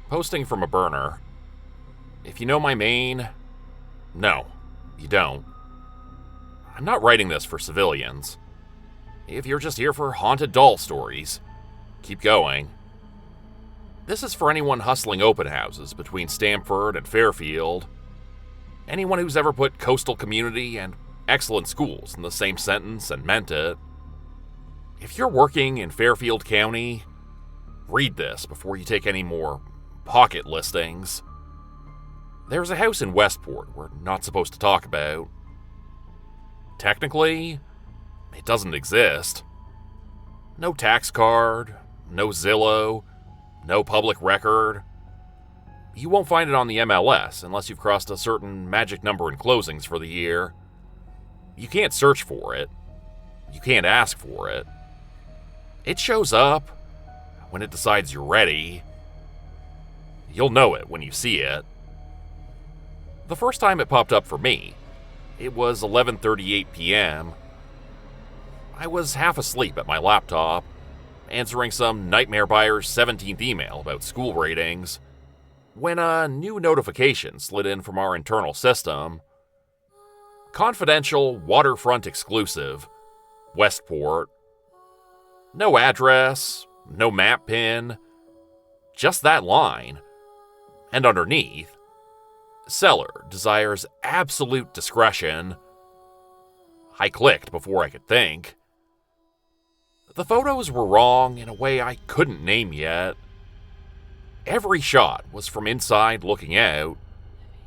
Posting from a burner. If you know my main, no, you don't. I'm not writing this for civilians. If you're just here for haunted doll stories, keep going. This is for anyone hustling open houses between Stamford and Fairfield. Anyone who's ever put coastal community and excellent schools in the same sentence and meant it. If you're working in Fairfield County, read this before you take any more pocket listings. There's a house in Westport we're not supposed to talk about. Technically, it doesn't exist. No tax card, no Zillow, no public record. You won't find it on the MLS unless you've crossed a certain magic number in closings for the year. You can't search for it. You can't ask for it. It shows up when it decides you're ready. You'll know it when you see it. The first time it popped up for me, it was 11:38 p.m. I was half asleep at my laptop, answering some nightmare buyer's 17th email about school ratings, when a new notification slid in from our internal system. Confidential, waterfront exclusive, Westport. No address, no map pin, just that line. And underneath, seller desires absolute discretion. I clicked before I could think. The photos were wrong in a way I couldn't name yet. Every shot was from inside looking out,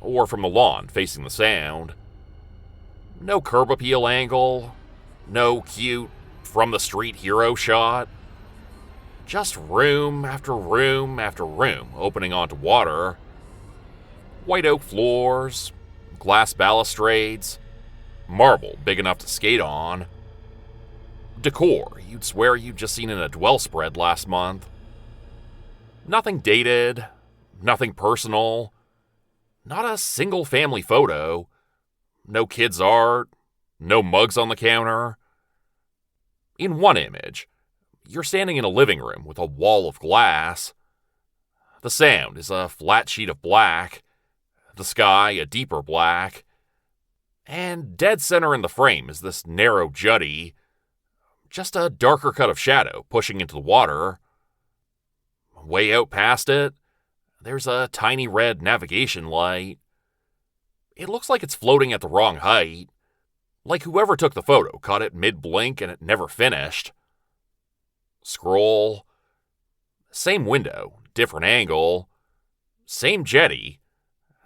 or from the lawn facing the sound. No curb appeal angle, no cute from the street hero shot. Just room after room after room opening onto water. White oak floors, glass balustrades, marble big enough to skate on. Decor you'd swear you'd just seen in a dwell spread last month. Nothing dated, nothing personal, not a single family photo, no kids' art, no mugs on the counter. In one image, you're standing in a living room with a wall of glass. The sound is a flat sheet of black, the sky a deeper black, and dead center in the frame is this narrow jutty, just a darker cut of shadow pushing into the water. Way out past it, there's a tiny red navigation light. It looks like it's floating at the wrong height, like whoever took the photo caught it mid-blink and it never finished. Scroll. Same window, different angle. Same jetty.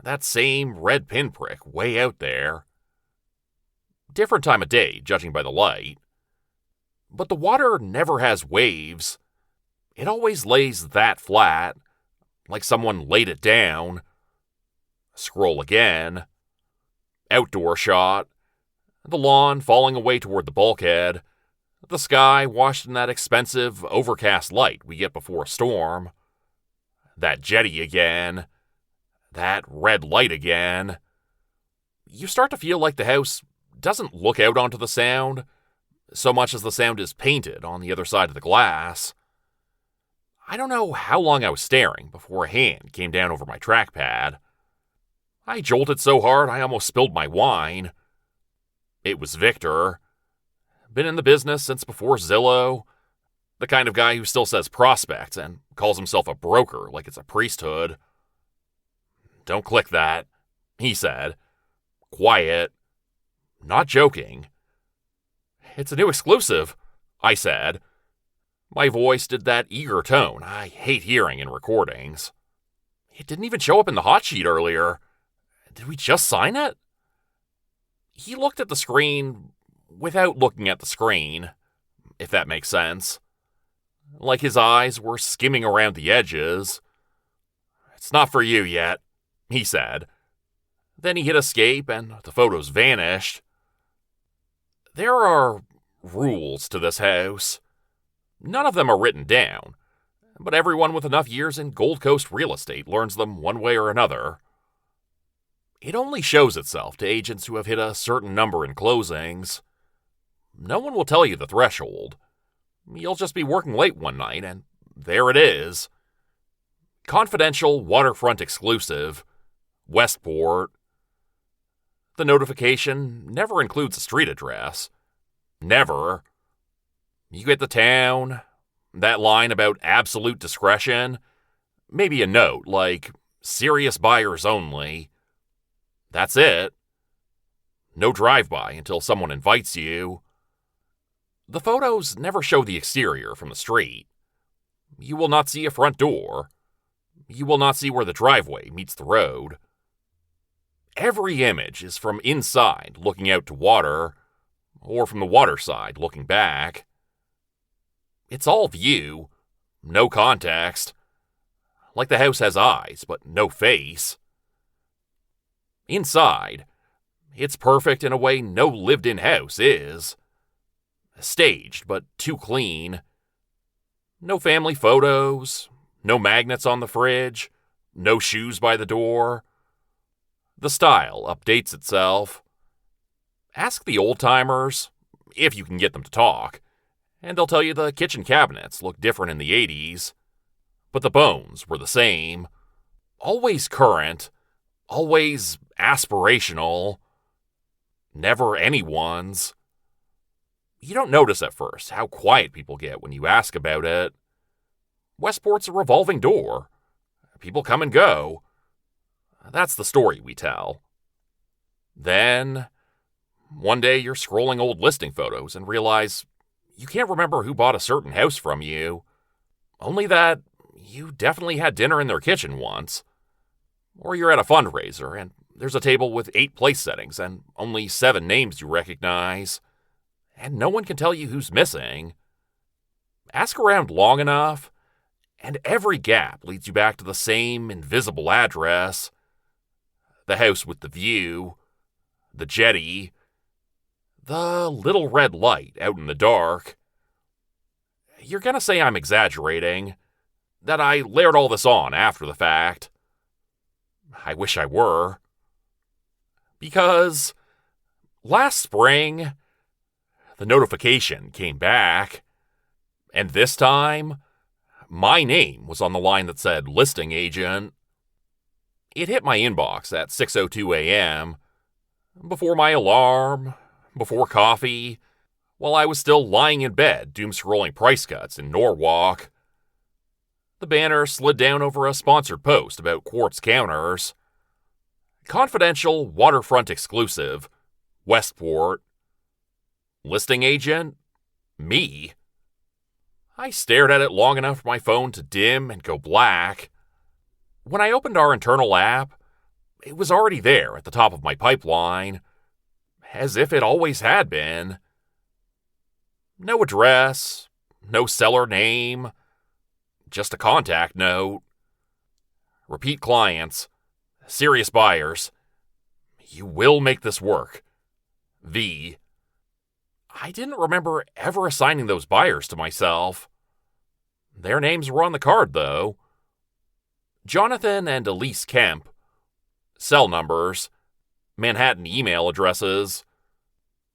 That same red pinprick way out there. Different time of day, judging by the light. But the water never has waves. It always lays that flat, like someone laid it down. Scroll again. Outdoor shot. The lawn falling away toward the bulkhead. The sky washed in that expensive, overcast light we get before a storm. That jetty again. That red light again. You start to feel like the house doesn't look out onto the sound, so much as the sound is painted on the other side of the glass. I don't know how long I was staring before a hand came down over my trackpad. I jolted so hard I almost spilled my wine. It was Victor. Been in the business since before Zillow. The kind of guy who still says prospect and calls himself a broker like it's a priesthood. "Don't click that," he said. Quiet. Not joking. "It's a new exclusive," I said. My voice did that eager tone I hate hearing in recordings. It didn't even show up in the hot sheet earlier. Did we just sign it? He looked at the screen without looking at the screen, if that makes sense. Like his eyes were skimming around the edges. "It's not for you yet," he said. Then he hit escape and the photos vanished. There are rules to this house. None of them are written down, but everyone with enough years in Gold Coast real estate learns them one way or another. It only shows itself to agents who have hit a certain number in closings. No one will tell you the threshold. You'll just be working late one night, and there it is. confidential waterfront exclusive, Westport. The notification never includes a street address. Never. You get the town, that line about absolute discretion, maybe a note like, serious buyers only. That's it. No drive-by until someone invites you. The photos never show the exterior from the street. You will not see a front door. You will not see where the driveway meets the road. Every image is from inside looking out to water, or from the water side looking back. It's all view, no context. Like the house has eyes, but no face. Inside, it's perfect in a way no lived-in house is. Staged, but too clean. No family photos, no magnets on the fridge, no shoes by the door. The style updates itself. Ask the old-timers, if you can get them to talk, and they'll tell you the kitchen cabinets look different in the 80s, but the bones were the same. Always current, always aspirational, never anyone's. You don't notice at first how quiet people get when you ask about it. Westport's a revolving door. People come and go. That's the story we tell. Then, one day you're scrolling old listing photos and realize you can't remember who bought a certain house from you. Only that you definitely had dinner in their kitchen once. Or you're at a fundraiser and there's a table with 8 place settings and only 7 names you recognize. And no one can tell you who's missing. Ask around long enough, and every gap leads you back to the same invisible address. The house with the view, the jetty, the little red light out in the dark. You're gonna say I'm exaggerating, that I layered all this on after the fact. I wish I were. Because last spring, the notification came back, and this time, my name was on the line that said listing agent. It hit my inbox at 6:02 a.m., before my alarm, before coffee, while I was still lying in bed doom-scrolling price cuts in Norwalk. The banner slid down over a sponsored post about quartz counters. Confidential waterfront exclusive, Westport. Listing agent? Me? I stared at it long enough for my phone to dim and go black. When I opened our internal app, it was already there at the top of my pipeline, as if it always had been. No address, no seller name, just a contact note. Repeat clients, serious buyers. You will make this work. V. I didn't remember ever assigning those buyers to myself. Their names were on the card, though. Jonathan and Elise Kemp. Cell numbers. Manhattan email addresses.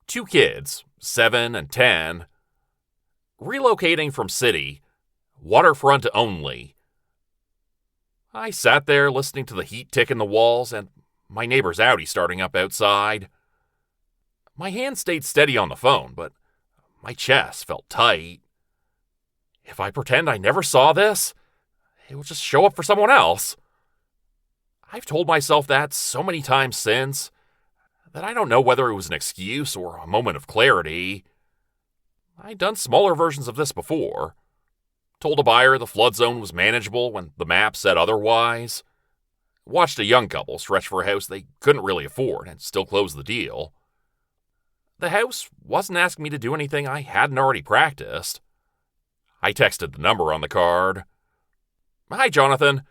2 kids, 7 and 10. Relocating from city. Waterfront only. I sat there listening to the heat tick in the walls and my neighbor's Audi starting up outside. My hand stayed steady on the phone, but my chest felt tight. If I pretend I never saw this, it will just show up for someone else. I've told myself that so many times since that I don't know whether it was an excuse or a moment of clarity. I'd done smaller versions of this before. Told a buyer the flood zone was manageable when the map said otherwise. Watched a young couple stretch for a house they couldn't really afford and still close the deal. The house wasn't asking me to do anything I hadn't already practiced. I texted the number on the card. Hi, Jonathan.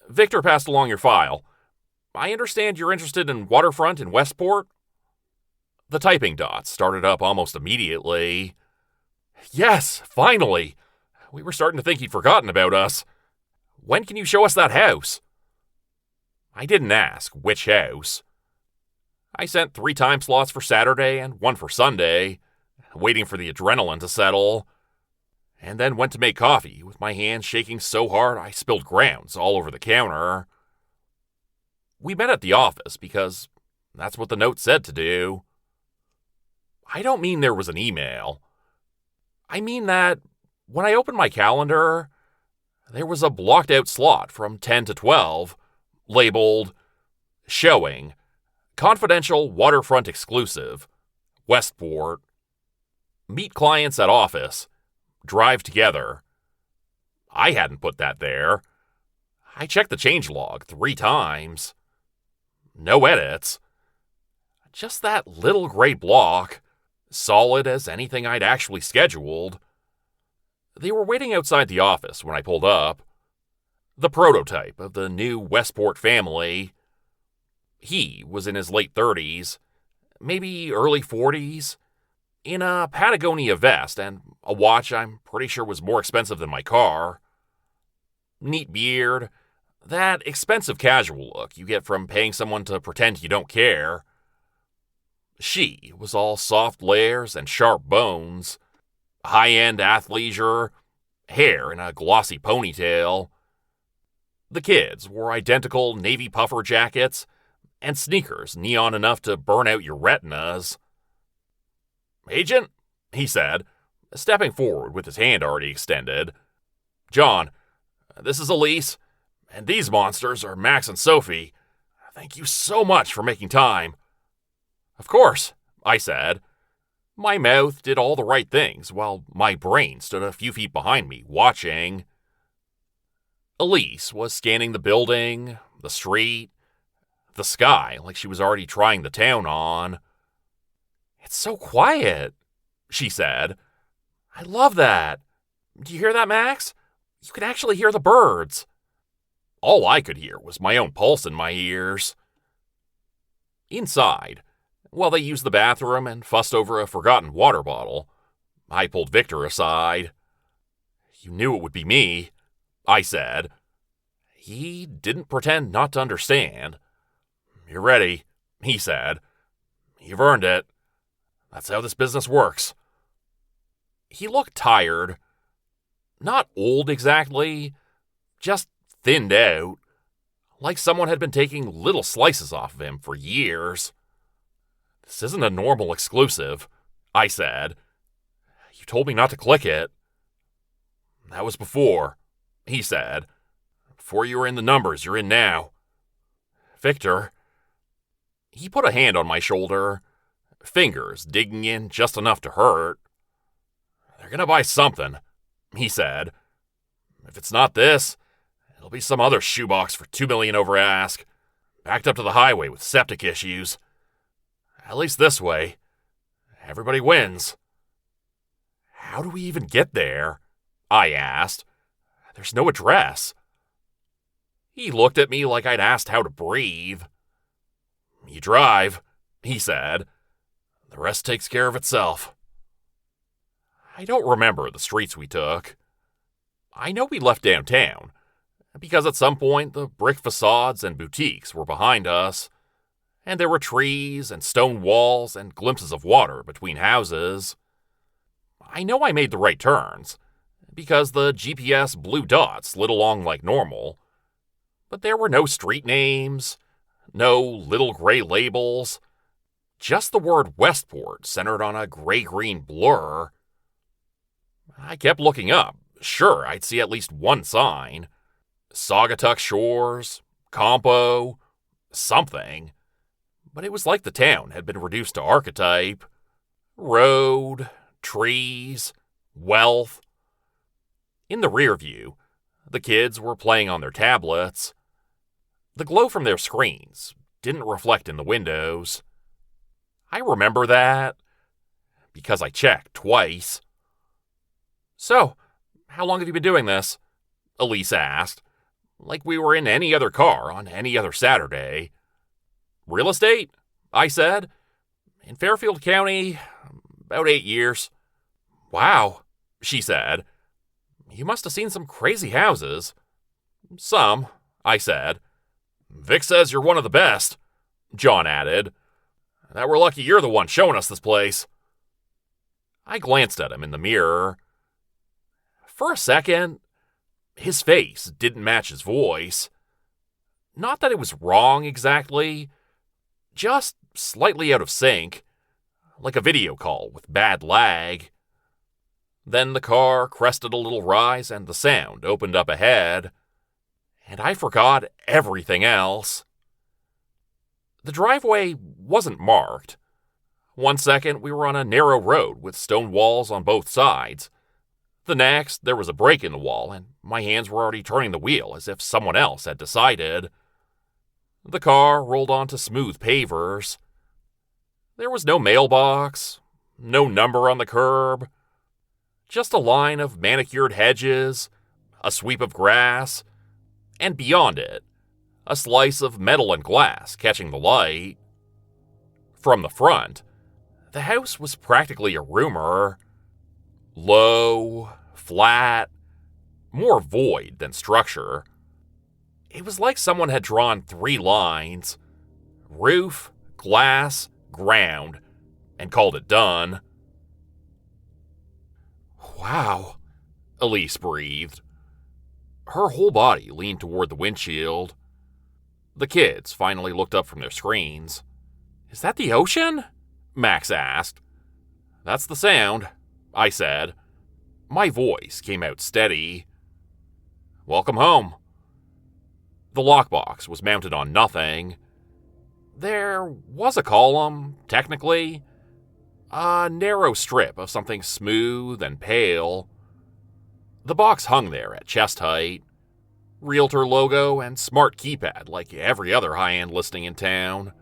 Victor passed along your file. I understand you're interested in waterfront in Westport? The typing dots started up almost immediately. Yes, finally. We were starting to think he'd forgotten about us. When can you show us that house? I didn't ask which house. I sent 3 time slots for Saturday and 1 for Sunday, waiting for the adrenaline to settle. and then went to make coffee with my hands shaking so hard I spilled grounds all over the counter. We met at the office because that's what the note said to do. I don't mean there was an email. I mean that when I opened my calendar, there was a blocked out slot from 10 to 12, labeled Showing, Confidential Waterfront Exclusive, Westport. Meet clients at office. Drive together. I hadn't put that there. I checked the changelog 3 times. No edits. Just that little gray block, solid as anything I'd actually scheduled. They were waiting outside the office when I pulled up. The prototype of the new Westport family. He was in his late 30s, maybe early 40s, in a Patagonia vest and a watch I'm pretty sure was more expensive than my car. Neat beard, that expensive casual look you get from paying someone to pretend you don't care. She was all soft layers and sharp bones, high-end athleisure, hair in a glossy ponytail. The kids wore identical navy puffer jackets and sneakers neon enough to burn out your retinas. "Agent," he said, stepping forward with his hand already extended. "John, this is Elise, and these monsters are Max and Sophie. Thank you so much for making time." "Of course," I said. My mouth did all the right things while my brain stood a few feet behind me, watching. Elise was scanning the building, the street, the sky like she was already trying the town on. "It's so quiet," she said. "I love that. Do you hear that, Max? You can actually hear the birds." All I could hear was my own pulse in my ears. Inside, while they used the bathroom and fussed over a forgotten water bottle, I pulled Victor aside. "You knew it would be me," I said. He didn't pretend not to understand. "You're ready," he said. "You've earned it. That's how this business works." He looked tired. Not old exactly, just thinned out, like someone had been taking little slices off of him for years. "This isn't a normal exclusive," I said. "You told me not to click it." "That was before," he said. "Before you were in the numbers you're in now." "Victor." He put a hand on my shoulder, fingers digging in just enough to hurt. "They're gonna buy something," he said. "If it's not this, it'll be some other shoebox for $2 million over ask, backed up to the highway with septic issues. At least this way, everybody wins." "How do we even get there?" I asked. "There's no address." He looked at me like I'd asked how to breathe. "You drive," he said. "The rest takes care of itself." I don't remember the streets we took. I know we left downtown, because at some point the brick facades and boutiques were behind us, and there were trees and stone walls and glimpses of water between houses. I know I made the right turns, because the GPS blue dots slid along like normal, but there were no street names, no little gray labels, just the word Westport centered on a gray-green blur. I kept looking up, sure I'd see at least one sign. Saugatuck Shores, Compo, something. But it was like the town had been reduced to archetype. Road, trees, wealth. In the rear view, the kids were playing on their tablets. The glow from their screens didn't reflect in the windows. I remember that, because I checked twice. "So, how long have you been doing this?" Elise asked, like we were in any other car on any other Saturday. "Real estate?" I said. "In Fairfield County, about 8 years." "Wow," she said. "You must have seen some crazy houses." "Some," I said. "Vic says you're one of the best," John added. "That we're lucky you're the one showing us this place." I glanced at him in the mirror. For a second, his face didn't match his voice. Not that it was wrong exactly, just slightly out of sync, like a video call with bad lag. Then the car crested a little rise and the sound opened up ahead, and I forgot everything else. The driveway wasn't marked. One second, we were on a narrow road with stone walls on both sides. The next, there was a break in the wall, and my hands were already turning the wheel as if someone else had decided. The car rolled onto smooth pavers. There was no mailbox, no number on the curb, just a line of manicured hedges, a sweep of grass, and beyond it, a slice of metal and glass catching the light. From the front, the house was practically a roomer. Low, flat, more void than structure. It was like someone had drawn 3 lines: roof, glass, ground, and called it done. Wow, Elise breathed. Her whole body leaned toward the windshield. The kids finally looked up from their screens. Is that the ocean? Max asked. That's the sound, I said. My voice came out steady. Welcome home. The lockbox was mounted on nothing. There was a column, technically. A narrow strip of something smooth and pale. The box hung there at chest height. Realtor logo and smart keypad like every other high-end listing in town.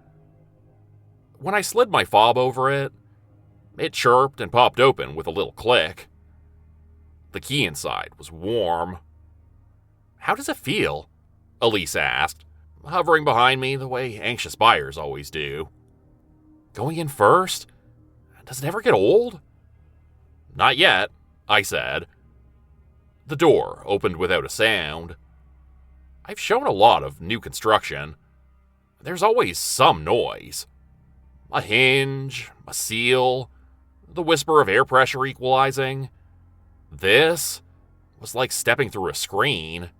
When I slid my fob over it, it chirped and popped open with a little click. The key inside was warm. How does it feel? Elise asked, hovering behind me the way anxious buyers always do. Going in first? Does it ever get old? Not yet, I said. The door opened without a sound. I've shown a lot of new construction. There's always some noise. A hinge, a seal, the whisper of air pressure equalizing. This was like stepping through a screen.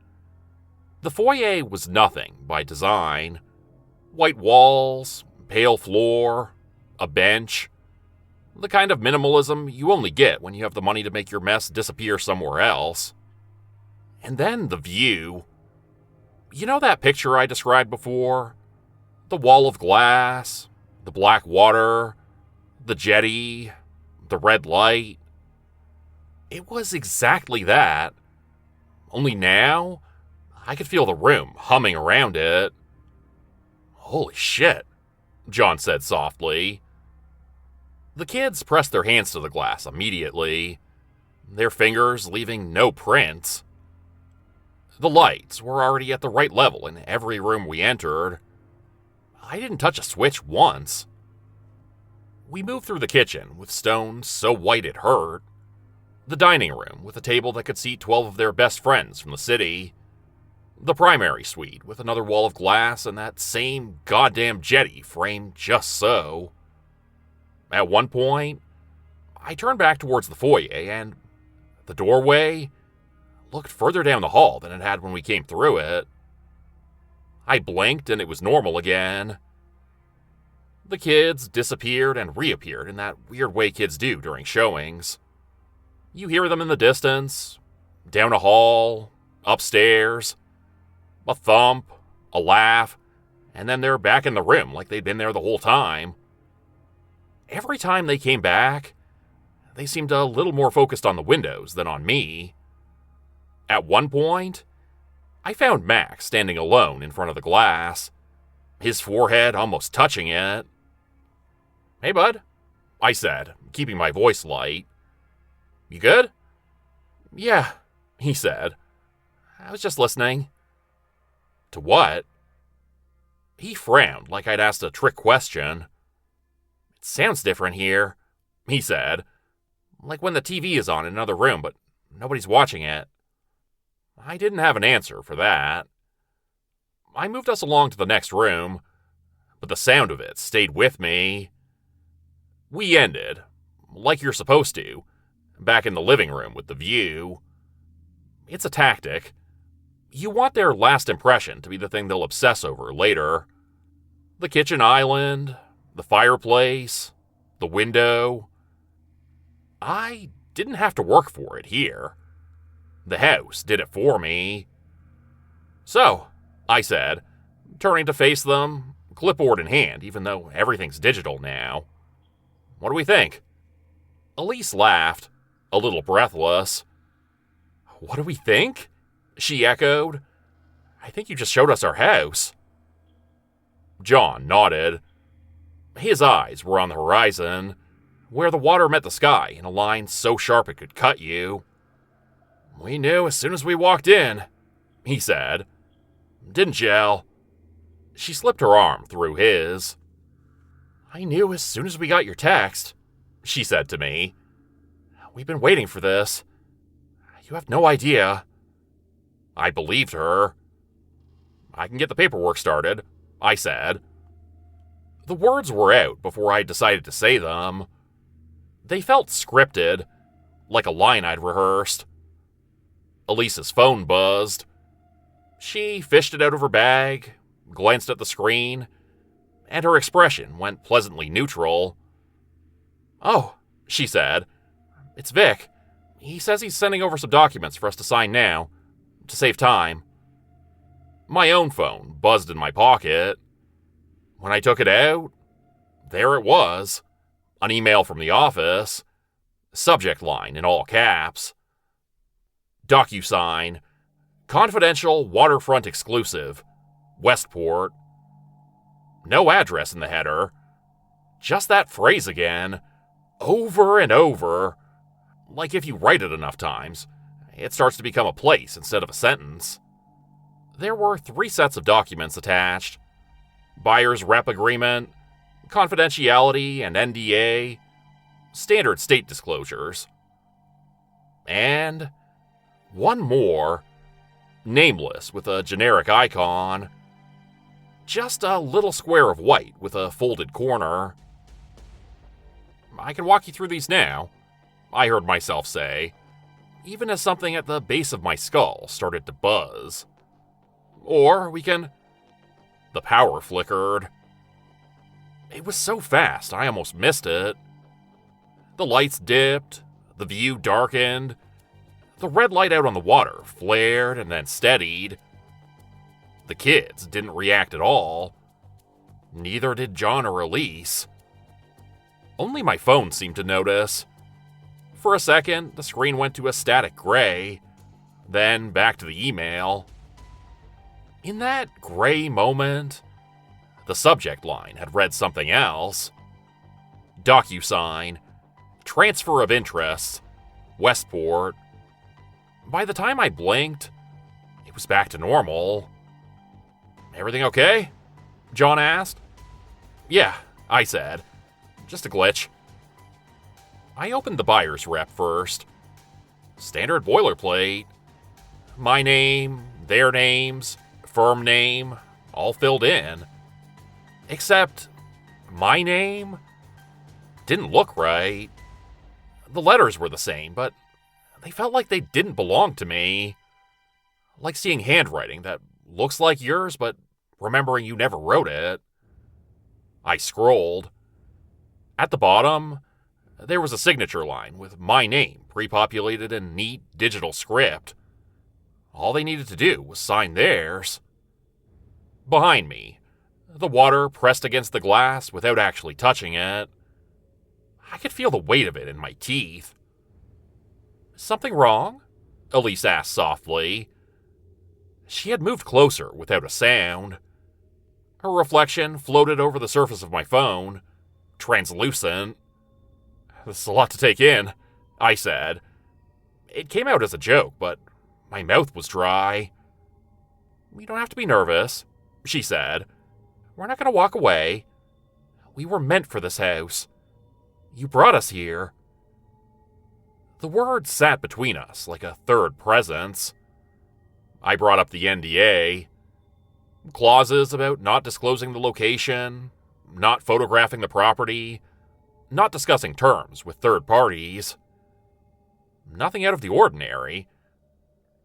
The foyer was nothing by design. White walls, pale floor, a bench. The kind of minimalism you only get when you have the money to make your mess disappear somewhere else. And then the view. You know that picture I described before? The wall of glass, the black water, the jetty, the red light. It was exactly that. Only now, I could feel the room humming around it. Holy shit, John said softly. The kids pressed their hands to the glass immediately, their fingers leaving no prints. The lights were already at the right level in every room we entered. I didn't touch a switch once. We moved through the kitchen with stones so white it hurt. The dining room with a table that could seat 12 of their best friends from the city. The primary suite with another wall of glass and that same goddamn jetty framed just so. At one point, I turned back towards the foyer and the doorway looked further down the hall than it had when we came through it. I blinked and it was normal again. The kids disappeared and reappeared in that weird way kids do during showings. You hear them in the distance, down a hall, upstairs, a thump, a laugh, and then they're back in the room like they'd been there the whole time. Every time they came back, they seemed a little more focused on the windows than on me. At one point, I found Max standing alone in front of the glass, his forehead almost touching it. Hey, bud, I said, keeping my voice light. You good? Yeah, he said. I was just listening. To what? He frowned like I'd asked a trick question. It sounds different here, he said. Like when the TV is on in another room, but nobody's watching it. I didn't have an answer for that. I moved us along to the next room, but the sound of it stayed with me. We ended, like you're supposed to, back in the living room with the view. It's a tactic. You want their last impression to be the thing they'll obsess over later. The kitchen island, the fireplace, the window. I didn't have to work for it here. The house did it for me. So, I said, turning to face them, clipboard in hand, even though everything's digital now. What do we think? Elise laughed, a little breathless. What do we think? She echoed. I think you just showed us our house. John nodded. His eyes were on the horizon, where the water met the sky in a line so sharp it could cut you. We knew as soon as we walked in, he said. Didn't you, Elle? She slipped her arm through his. I knew as soon as we got your text, she said to me. We've been waiting for this. You have no idea. I believed her. I can get the paperwork started, I said. The words were out before I decided to say them. They felt scripted, like a line I'd rehearsed. Elise's phone buzzed. She fished it out of her bag, glanced at the screen, and her expression went pleasantly neutral. Oh, she said. It's Vic. He says he's sending over some documents for us to sign now, to save time. My own phone buzzed in my pocket. When I took it out, there it was. An email from the office. Subject line in all caps. DocuSign. Confidential waterfront exclusive. Westport. No address in the header. Just that phrase again. Over and over. Like if you write it enough times, it starts to become a place instead of a sentence. There were 3 sets of documents attached. Buyer's rep agreement, confidentiality and NDA, standard state disclosures. And one more, nameless with a generic icon. Just a little square of white with a folded corner. I can walk you through these now, I heard myself say, even as something at the base of my skull started to buzz. Or we can... The power flickered. It was so fast, I almost missed it. The lights dipped, the view darkened, the red light out on the water flared and then steadied. The kids didn't react at all. Neither did John or Elise. Only my phone seemed to notice. For a second, the screen went to a static gray, then back to the email. In that gray moment, the subject line had read something else. DocuSign, transfer of interests, Westport. By the time I blinked, it was back to normal. Everything okay? John asked. Yeah, I said. Just a glitch. I opened the buyer's rep first. Standard boilerplate. My name, their names, firm name, all filled in. Except, my name didn't look right. The letters were the same, but they felt like they didn't belong to me. Like seeing handwriting that looks like yours, but remembering you never wrote it. I scrolled. At the bottom, there was a signature line with my name pre-populated in neat digital script. All they needed to do was sign theirs. Behind me, the water pressed against the glass without actually touching it. I could feel the weight of it in my teeth. Something wrong? Elise asked softly. She had moved closer without a sound. Her reflection floated over the surface of my phone, translucent. This is a lot to take in, I said. It came out as a joke, but my mouth was dry. You don't have to be nervous, she said. We're not going to walk away. We were meant for this house. You brought us here. The words sat between us like a third presence. I brought up the NDA. Clauses about not disclosing the location, not photographing the property, not discussing terms with third parties. Nothing out of the ordinary.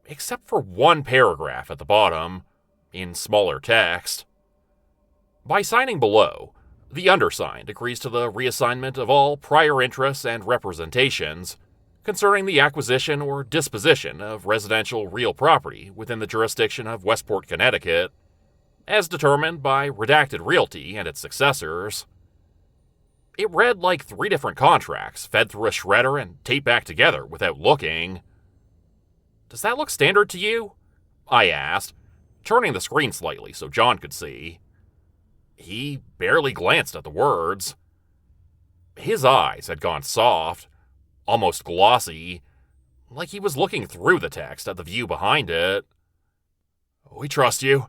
except for one paragraph at the bottom, in smaller text. By signing below, the undersigned agrees to the reassignment of all prior interests and representations concerning the acquisition or disposition of residential real property within the jurisdiction of Westport, Connecticut, as determined by Redacted Realty and its successors. It read like 3 different contracts fed through a shredder and taped back together without looking. "Does that look standard to you?" I asked, turning the screen slightly so John could see. He barely glanced at the words. His eyes had gone soft, almost glossy, like he was looking through the text at the view behind it. "We trust you,"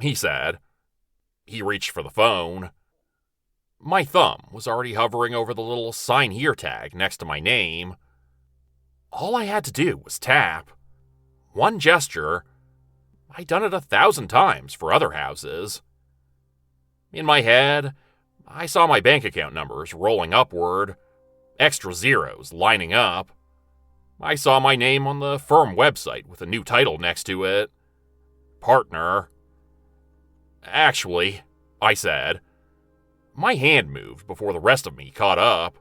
he said. He reached for the phone. My thumb was already hovering over the little sign here tag next to my name. All I had to do was tap. One gesture. I'd done it 1,000 times for other houses. In my head, I saw my bank account numbers rolling upward, extra zeros lining up. I saw my name on the firm website with a new title next to it. Partner. "Actually," I said. My hand moved before the rest of me caught up.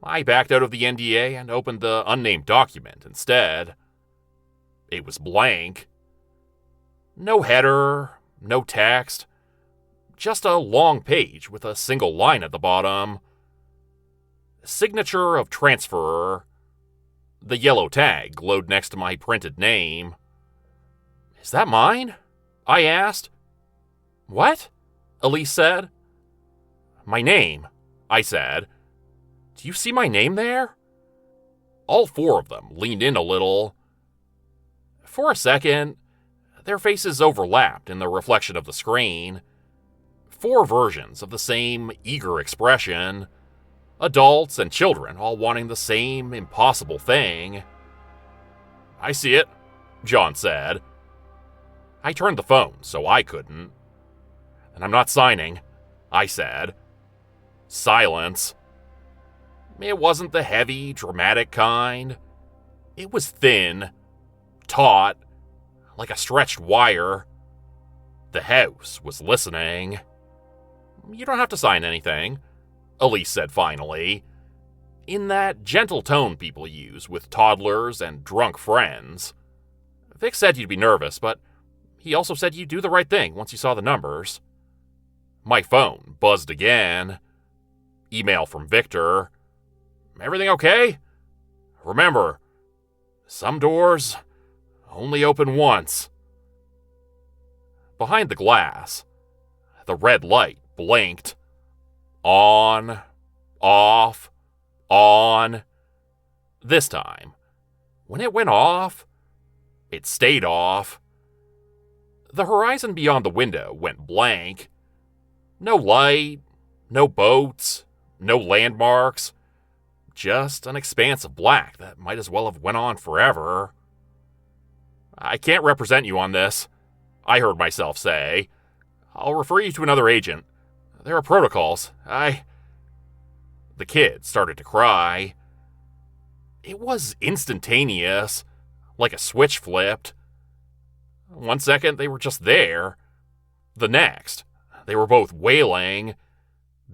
I backed out of the NDA and opened the unnamed document instead. It was blank. No header, no text, just a long page with a single line at the bottom. Signature of transferor. The yellow tag glowed next to my printed name. "Is that mine?" I asked. "What?" Elise said. "My name," I said. "Do you see my name there?" All 4 of them leaned in a little. For a second, their faces overlapped in the reflection of the screen. 4 versions of the same eager expression. Adults and children all wanting the same impossible thing. "I see it," John said. I turned the phone so I couldn't. "And I'm not signing," I said. Silence. It wasn't the heavy, dramatic kind. It was thin, taut, like a stretched wire. The house was listening. "You don't have to sign anything," Elise said finally, in that gentle tone people use with toddlers and drunk friends. "Vic said you'd be nervous, but he also said you'd do the right thing once you saw the numbers." My phone buzzed again. Email from Victor. "Everything okay? Remember, some doors only open once." Behind the glass, the red light blinked. On, off, on. This time, when it went off, it stayed off. The horizon beyond the window went blank. No light, no boats, no landmarks. Just an expanse of black that might as well have went on forever. "I can't represent you on this," I heard myself say. "I'll refer you to another agent. There are protocols. The kid started to cry. It was instantaneous, like a switch flipped. One second they were just there. The next, they were both wailing.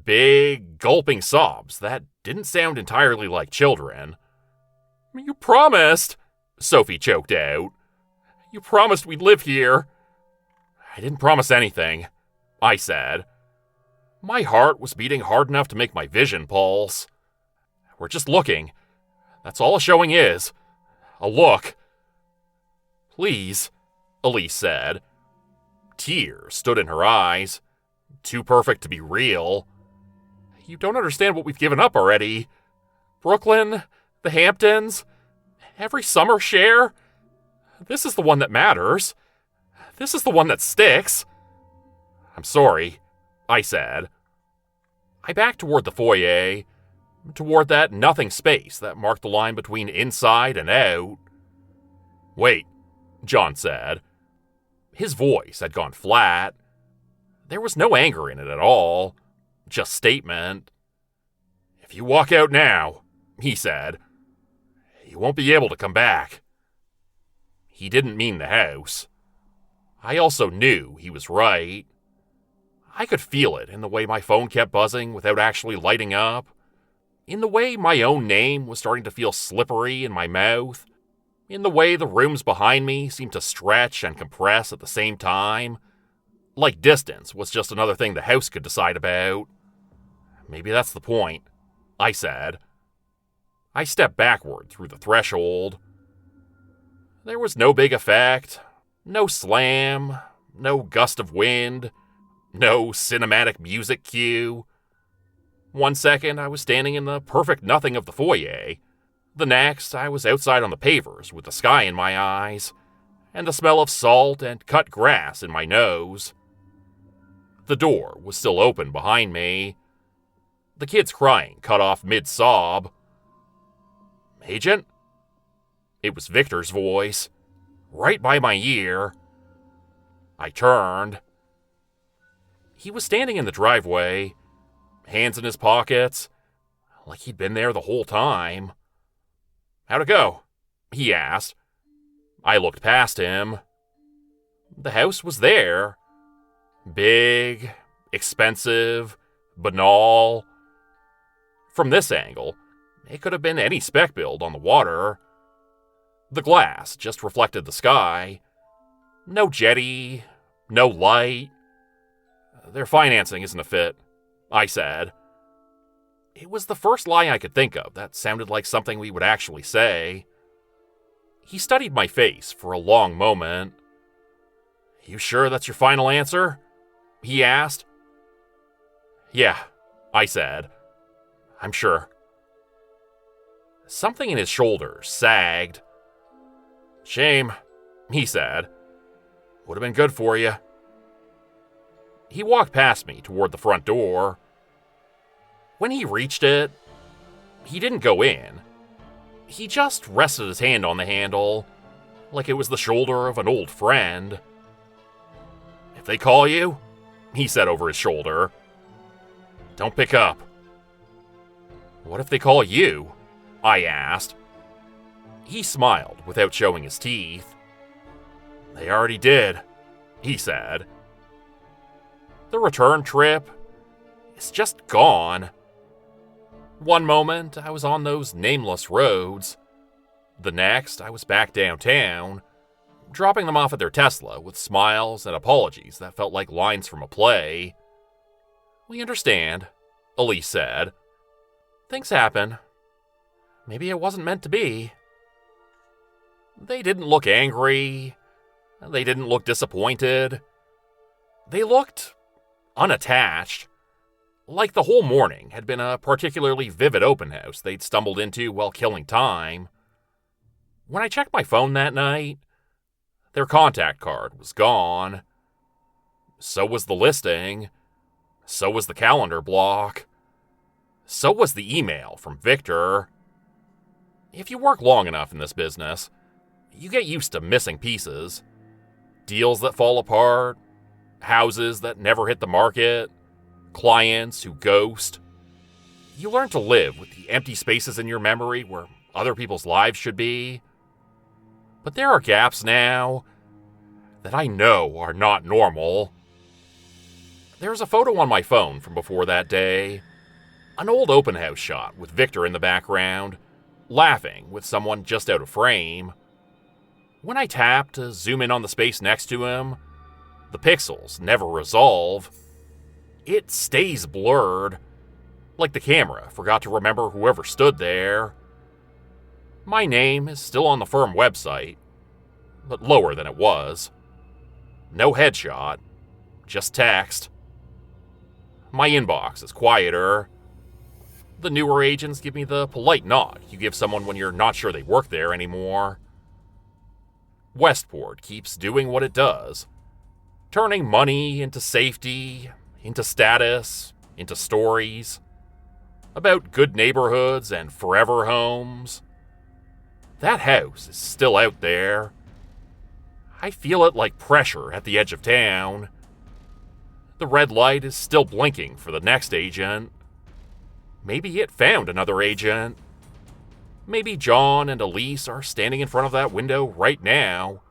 Big, gulping sobs that didn't sound entirely like children. "You promised," Sophie choked out. "You promised we'd live here." "I didn't promise anything," I said. My heart was beating hard enough to make my vision pulse. "We're just looking. That's all a showing is. A look." "Please," Elise said. Tears stood in her eyes. Too perfect to be real. "You don't understand what we've given up already. Brooklyn, the Hamptons, every summer share. This is the one that matters. This is the one that sticks." "I'm sorry," I said. I backed toward the foyer, toward that nothing space that marked the line between inside and out. "Wait," John said. His voice had gone flat. There was no anger in it at all, just statement. "If you walk out now," he said, "you won't be able to come back." he didn't mean the house. I also knew he was right. I could feel it in the way my phone kept buzzing without actually lighting up, in the way my own name was starting to feel slippery in my mouth, in the way the rooms behind me seemed to stretch and compress at the same time, like distance was just another thing the house could decide about. Maybe that's the point, I said. I stepped backward through the threshold. There was no big effect, no slam, no gust of wind, no cinematic music cue. 1 second, I was standing in the perfect nothing of the foyer. The next, I was outside on the pavers with the sky in my eyes and the smell of salt and cut grass in my nose. The door was still open behind me. The kids crying cut off mid-sob. "Agent?" It was Victor's voice, right by my ear. I turned. He was standing in the driveway, hands in his pockets, like he'd been there the whole time. "How'd it go?" he asked. I looked past him. The house was there. Big, expensive, banal. From this angle, it could have been any spec build on the water. The glass just reflected the sky. No jetty, no light. "Their financing isn't a fit," I said. It was the first lie I could think of that sounded like something we would actually say. He studied my face for a long moment. "You sure that's your final answer?" he asked. "Yeah," I said. "I'm sure." Something in his shoulders sagged. "Shame," he said. "Would have been good for you." He walked past me toward the front door. When he reached it, he didn't go in. He just rested his hand on the handle, like it was the shoulder of an old friend. "If they call you," he said over his shoulder, "don't pick up." "What if they call you?" I asked. He smiled without showing his teeth. "They already did," he said. The return trip is just gone. One moment, I was on those nameless roads. The next, I was back downtown, dropping them off at their Tesla with smiles and apologies that felt like lines from a play. "We understand," Elise said. "Things happen. Maybe it wasn't meant to be." They didn't look angry. They didn't look disappointed. They looked unattached. Like the whole morning had been a particularly vivid open house they'd stumbled into while killing time. When I checked my phone that night, their contact card was gone. So was the listing. So was the calendar block. So was the email from Victor. If you work long enough in this business, you get used to missing pieces. Deals that fall apart, houses that never hit the market, clients who ghost. You learn to live with the empty spaces in your memory where other people's lives should be. But there are gaps now that I know are not normal. There's a photo on my phone from before that day. An old open house shot with Victor in the background, laughing with someone just out of frame. When I tap to zoom in on the space next to him, the pixels never resolve. It stays blurred, like the camera forgot to remember whoever stood there. My name is still on the firm website, but lower than it was. No headshot, just text. My inbox is quieter. The newer agents give me the polite nod you give someone when you're not sure they work there anymore. Westport keeps doing what it does, turning money into safety, into status, into stories, about good neighborhoods and forever homes. That house is still out there. I feel it like pressure at the edge of town. The red light is still blinking for the next agent. Maybe it found another agent. Maybe John and Elise are standing in front of that window right now,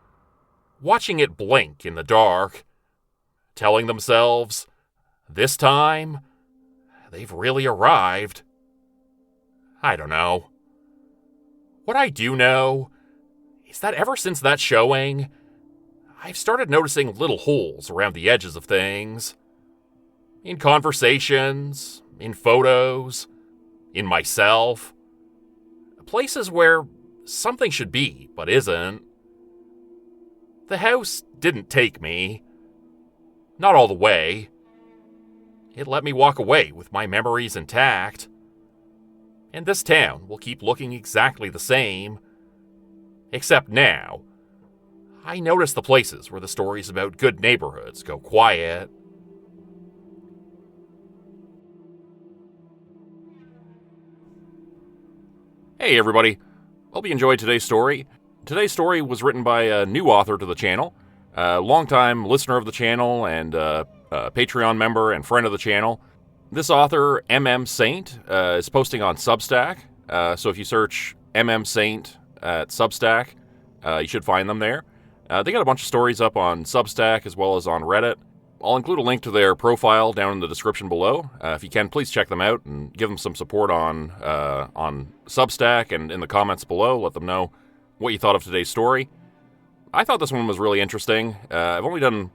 watching it blink in the dark, telling themselves, this time, they've really arrived. I don't know. What I do know is that ever since that showing, I've started noticing little holes around the edges of things. In conversations, in photos, in myself. Places where something should be, but isn't. The house didn't take me. Not all the way. It let me walk away with my memories intact. And this town will keep looking exactly the same. Except now, I notice the places where the stories about good neighborhoods go quiet. Hey everybody, hope you enjoyed today's story. Today's story was written by a new author to the channel, a longtime listener of the channel and a Patreon member and friend of the channel. This author, Saint, is posting on Substack, so if you search Saint at Substack, you should find them there. They got a bunch of stories up on Substack as well as on Reddit. I'll include a link to their profile down in the description below. If you can, please check them out and give them some support on Substack and in the comments below. Let them know what you thought of today's story. I thought this one was really interesting. I've only done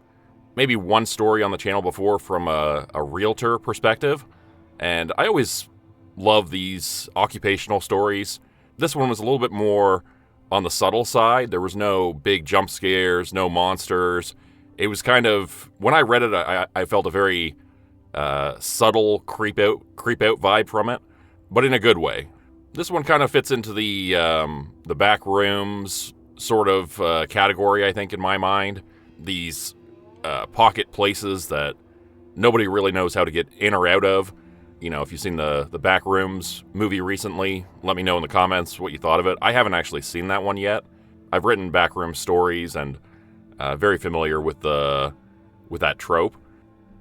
maybe one story on the channel before from a realtor perspective, and I always love these occupational stories. This one was a little bit more on the subtle side. There was no big jump scares, no monsters. It was kind of, when I read it, I felt a very subtle creep out vibe from it, but in a good way. This one kind of fits into the back rooms sort of category, I think, in my mind. These pocket places that nobody really knows how to get in or out of. You know, if you've seen the Back Rooms movie recently, let me know in the comments what you thought of it. I haven't actually seen that one yet. I've written backroom stories and very familiar with that trope.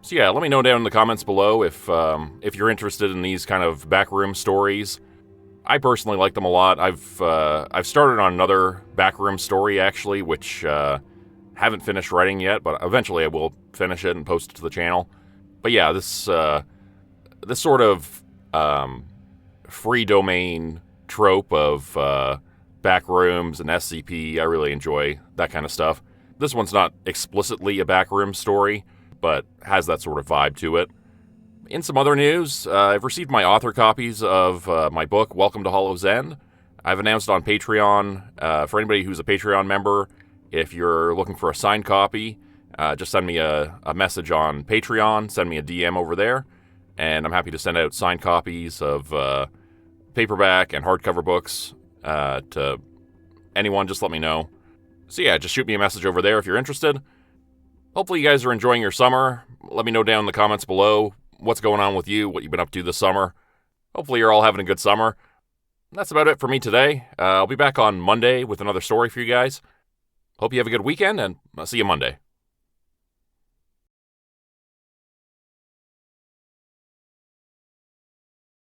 So yeah, let me know down in the comments below if you're interested in these kind of backroom stories. I personally like them a lot. I've started on another backroom story actually, which haven't finished writing yet, but eventually I will finish it and post it to the channel. But yeah, this sort of free domain trope of backrooms and SCP, I really enjoy that kind of stuff. This one's not explicitly a backroom story, but has that sort of vibe to it. In some other news, I've received my author copies of my book, Welcome to Hollow's End. I've announced on Patreon, for anybody who's a Patreon member, if you're looking for a signed copy, just send me a message on Patreon, send me a DM over there, and I'm happy to send out signed copies of paperback and hardcover books to anyone. Just let me know. So yeah, just shoot me a message over there if you're interested. Hopefully you guys are enjoying your summer. Let me know down in the comments below what's going on with you, what you've been up to this summer. Hopefully you're all having a good summer. That's about it for me today. I'll be back on Monday with another story for you guys. Hope you have a good weekend, and I'll see you Monday.